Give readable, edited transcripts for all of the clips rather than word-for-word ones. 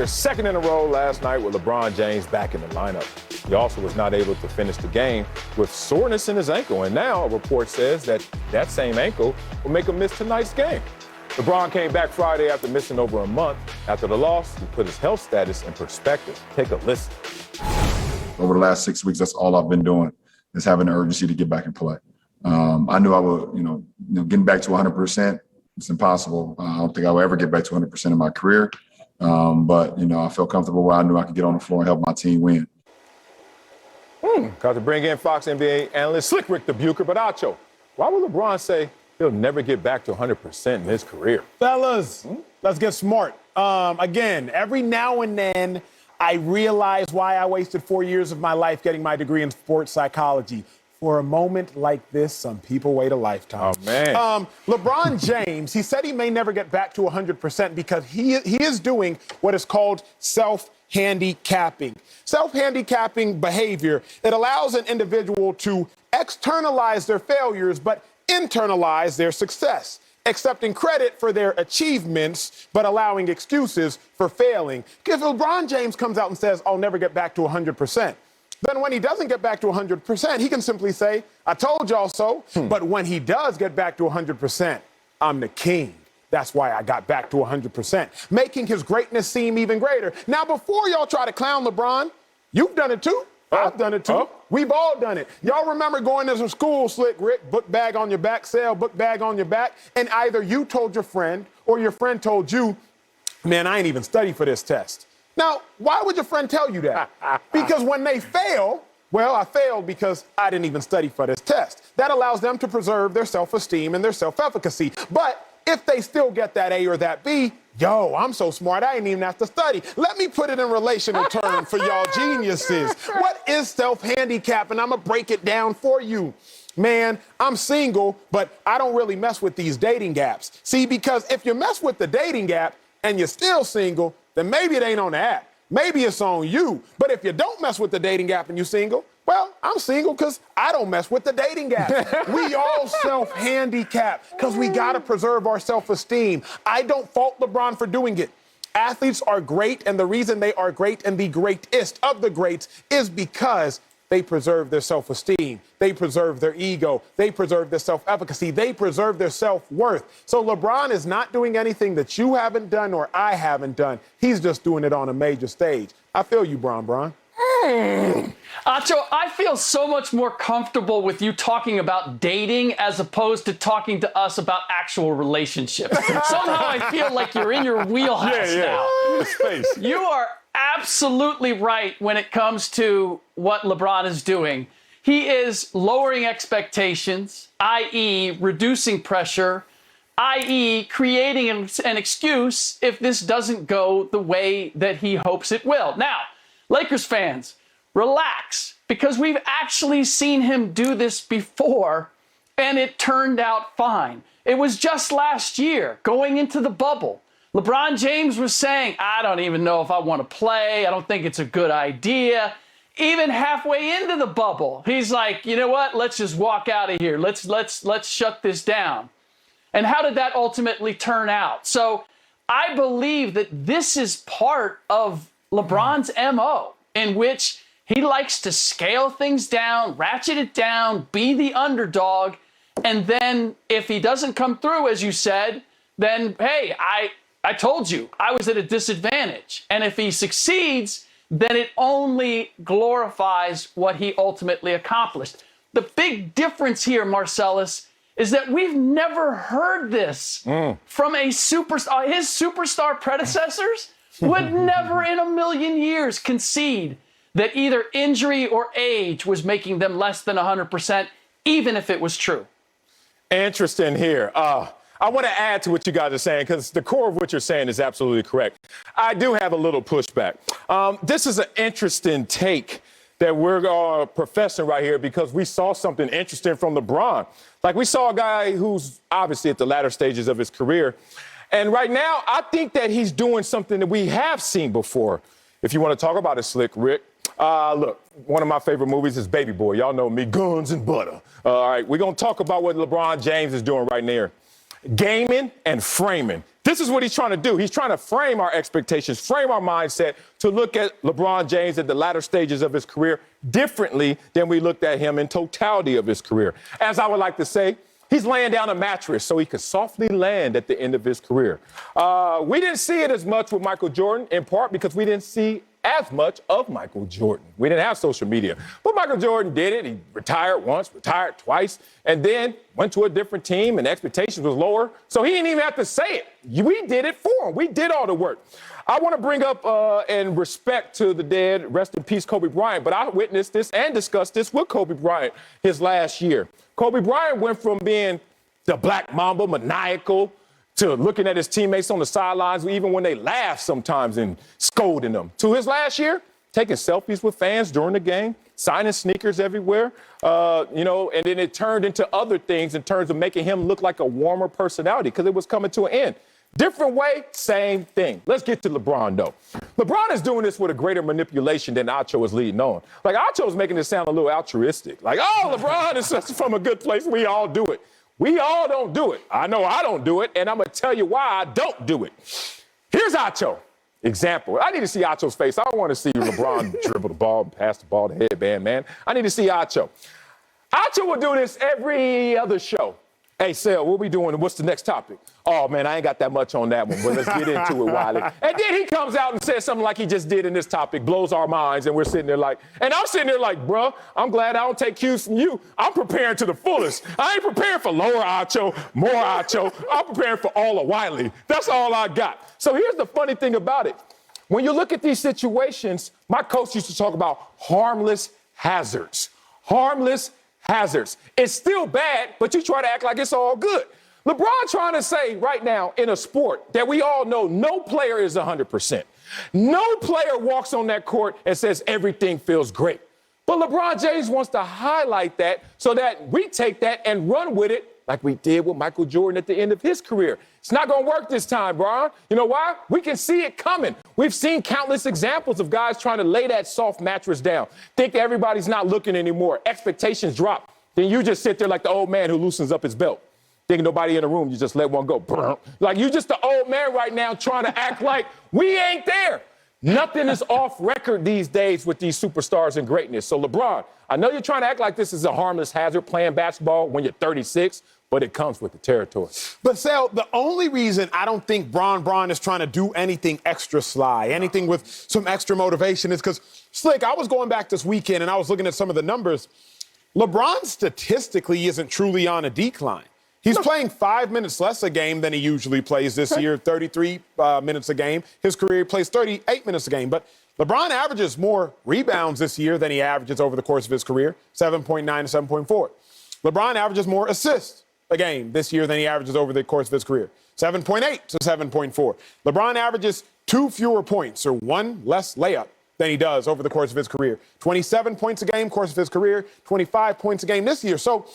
career second in a row last night with LeBron James back in the lineup. He also was not able to finish the game with soreness in his ankle, and now a report says that that same ankle will make him miss tonight's game. LeBron came back Friday after missing over a month. After the loss, he put his health status in perspective. Take a listen. Over the last 6 weeks, that's all I've been doing is having an urgency to get back and play. I knew I would, getting back to 100%, it's impossible. I don't think I will ever get back to 100% in my career. But I felt comfortable where I knew I could get on the floor and help my team win. Got to bring in Fox NBA analyst Ric Bucher. But Acho, why would LeBron say he'll never get back to 100% in his career? Fellas, let's get smart. Again, every now and then I realize why I wasted 4 years of my life getting my degree in sports psychology. For a moment like this, some people wait a lifetime. Oh, man. LeBron James, he said he may never get back to 100% because he is doing what is called self-handicapping. Self-handicapping behavior, it allows an individual to externalize their failures but internalize their success, accepting credit for their achievements but allowing excuses for failing. If LeBron James comes out and says, I'll never get back to 100%, then when he doesn't get back to 100%, he can simply say, I told y'all so. But when he does get back to 100%, I'm the king. That's why I got back to 100%, making his greatness seem even greater. Now, before y'all try to clown LeBron, you've done it too. I've done it too. We've all done it. Y'all remember going to school, Rick, book bag on your back, sale, book bag on your back, and either you told your friend or your friend told you, man, I ain't even studied for this test. Now, why would your friend tell you that? Because when they fail, well, I failed because I didn't even study for this test. That allows them to preserve their self-esteem and their self-efficacy. But if they still get that A or that B, yo, I'm so smart, I ain't even have to study. Let me put it in relational terms for y'all geniuses. What is self-handicapping? I'm going to break it down for you. Man, I'm single, but I don't really mess with these dating apps. See, because if you mess with the dating app and you're still single, then maybe it ain't on the app. Maybe it's on you. But if you don't mess with the dating app and you're single, well, I'm single because I don't mess with the dating app. We all self-handicap because we got to preserve our self-esteem. I don't fault LeBron for doing it. Athletes are great, and the reason they are great and the greatest of the greats is because they preserve their self-esteem. They preserve their ego. They preserve their self-efficacy. They preserve their self-worth. So LeBron is not doing anything that you haven't done or I haven't done. He's just doing it on a major stage. I feel you, Bron. Acho, I feel so much more comfortable with you talking about dating as opposed to talking to us about actual relationships. Somehow I feel like you're in your wheelhouse now. You are absolutely right when it comes to what LeBron is doing. He is lowering expectations, i.e. reducing pressure, i.e. creating an excuse if this doesn't go the way that he hopes it will. Now, Lakers fans, relax, because we've actually seen him do this before, and it turned out fine. It was just last year, going into the bubble. LeBron James was saying, I don't even know if I want to play. I don't think it's a good idea. Even halfway into the bubble, he's like, you know what? Let's just walk out of here. Let's shut this down. And how did that ultimately turn out? So I believe that this is part of LeBron's MO, in which he likes to scale things down, ratchet it down, be the underdog. And then if he doesn't come through, as you said, then, hey, I told you I was at a disadvantage. And if he succeeds, then it only glorifies what he ultimately accomplished. The big difference here, Marcellus, is that we've never heard this from a superstar. His superstar predecessors would never in a million years concede that either injury or age was making them less than 100%, even if it was true. Interesting here. I want to add to what you guys are saying, because the core of what you're saying is absolutely correct. I do have a little pushback. This is an interesting take that we're professing right here, because we saw something interesting from LeBron. Like, we saw a guy who's obviously at the latter stages of his career. And right now, I think that he's doing something that we have seen before. If you want to talk about it, Rick. Look, one of my favorite movies is Baby Boy. Y'all know me, guns and butter. All right, we're going to talk about what LeBron James is doing right now. Gaming and framing. This is what he's trying to do. He's trying to frame our expectations, frame our mindset to look at LeBron James at the latter stages of his career differently than we looked at him in totality of his career. As I would like to say, he's laying down a mattress so he could softly land at the end of his career. We didn't see it as much with Michael Jordan, in part because we didn't see as much of Michael Jordan. We didn't have social media. But Michael Jordan did it. He retired once, retired twice, and then went to a different team and expectations was lower. So he didn't even have to say it. We did it for him. We did all the work. I want to bring up, in respect to the dead, rest in peace, Kobe Bryant, but I witnessed this and discussed this with Kobe Bryant his last year. Kobe Bryant went from being the Black Mamba, maniacal, to looking at his teammates on the sidelines, even when they laugh sometimes and scolding them, to his last year, taking selfies with fans during the game, signing sneakers everywhere, and then it turned into other things in terms of making him look like a warmer personality because it was coming to an end. Different way, same thing. Let's get to LeBron, though. LeBron is doing this with a greater manipulation than Acho is leading on. Like, Acho is making it sound a little altruistic. Like, oh, LeBron is from a good place. We all do it. We all don't do it. I know I don't do it, and I'm going to tell you why I don't do it. Here's Acho. Example. I need to see Acho's face. I don't want to see LeBron dribble the ball and pass the ball to headband, man. I need to see Acho. Acho will do this every other show. Hey, Sel, what we doing? What's the next topic? Oh, man, I ain't got that much on that one, but let's get into it, Wiley. And then he comes out and says something like he just did in this topic, blows our minds, and we're sitting there like, and I'm sitting there like, bruh, I'm glad I don't take cues from you. I'm preparing to the fullest. I ain't preparing for lower Acho, more Acho. I'm preparing for all of Wiley. That's all I got. So here's the funny thing about it. When you look at these situations, my coach used to talk about harmless hazards. Harmless hazards. It's still bad, but you try to act like it's all good. LeBron trying to say right now in a sport that we all know no player is 100%. No player walks on that court and says everything feels great. But LeBron James wants to highlight that so that we take that and run with it like we did with Michael Jordan at the end of his career. It's not going to work this time, Bron. You know why? We can see it coming. We've seen countless examples of guys trying to lay that soft mattress down, think that everybody's not looking anymore, expectations drop. Then you just sit there like the old man who loosens up his belt. Thinking nobody in the room, you just let one go. Like you just the old man right now trying to act like we ain't there. Nothing is off record these days with these superstars and greatness. So LeBron, I know you're trying to act like this is a harmless hazard playing basketball when you're 36, but it comes with the territory. But Sal, the only reason I don't think Bron is trying to do anything extra sly, anything with some extra motivation is because, Slick, I was going back this weekend and I was looking at some of the numbers. LeBron statistically isn't truly on a decline. He's playing 5 minutes less a game than he usually plays this year, 33 minutes a game. His career he plays 38 minutes a game. But LeBron averages more rebounds this year than he averages over the course of his career, 7.9 to 7.4. LeBron averages more assists a game this year than he averages over the course of his career, 7.8 to 7.4. LeBron averages 2 fewer points or 1 less layup than he does over the course of his career. 27 points a game, course of his career, 25 points a game this year. So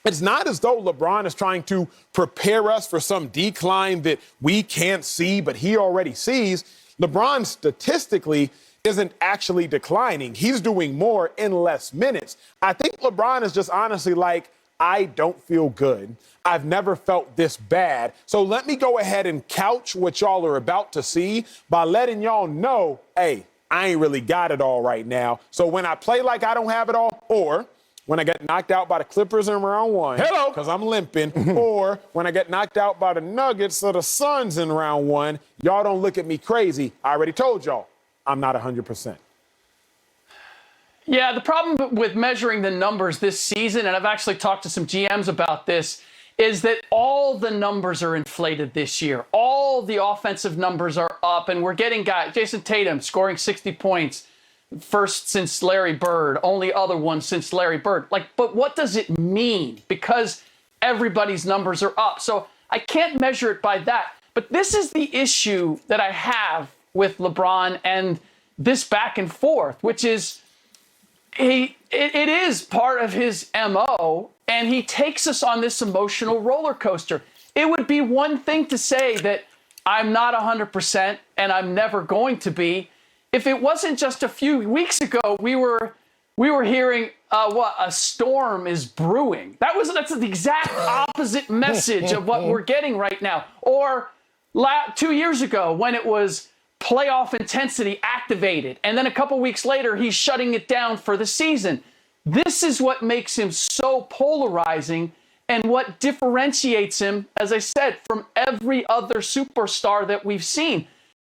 it's not as though LeBron is trying to prepare us for some decline that we can't see, but he already sees. LeBron statistically isn't actually declining. He's doing more in less minutes. I think LeBron is just honestly like, I don't feel good. I've never felt this bad. So let me go ahead and couch what y'all are about to see by letting y'all know, hey, I ain't really got it all right now. So when I play like I don't have it all, or when I get knocked out by the Clippers in round 1, because I'm limping, or when I get knocked out by the Nuggets or the Suns in round 1, y'all don't look at me crazy. I already told y'all, I'm not 100%. Yeah, the problem with measuring the numbers this season, and I've actually talked to some GMs about this, is that all the numbers are inflated this year. All the offensive numbers are up, and we're getting guys, Jason Tatum scoring 60 points, first since Larry Bird, only other one since Larry Bird. But what does it mean? Because everybody's numbers are up. So I can't measure it by that. But this is the issue that I have with LeBron and this back and forth, which is it is part of his MO, and he takes us on this emotional roller coaster. It would be one thing to say that I'm not 100% and I'm never going to be, if it wasn't just a few weeks ago we were hearing a storm is brewing. That's the exact opposite message of what we're getting right now. Or 2 years ago when it was playoff intensity activated, and then a couple weeks later, he's shutting it down for the season. This is what makes him so polarizing and what differentiates him, as I said, from every other superstar that we've seen.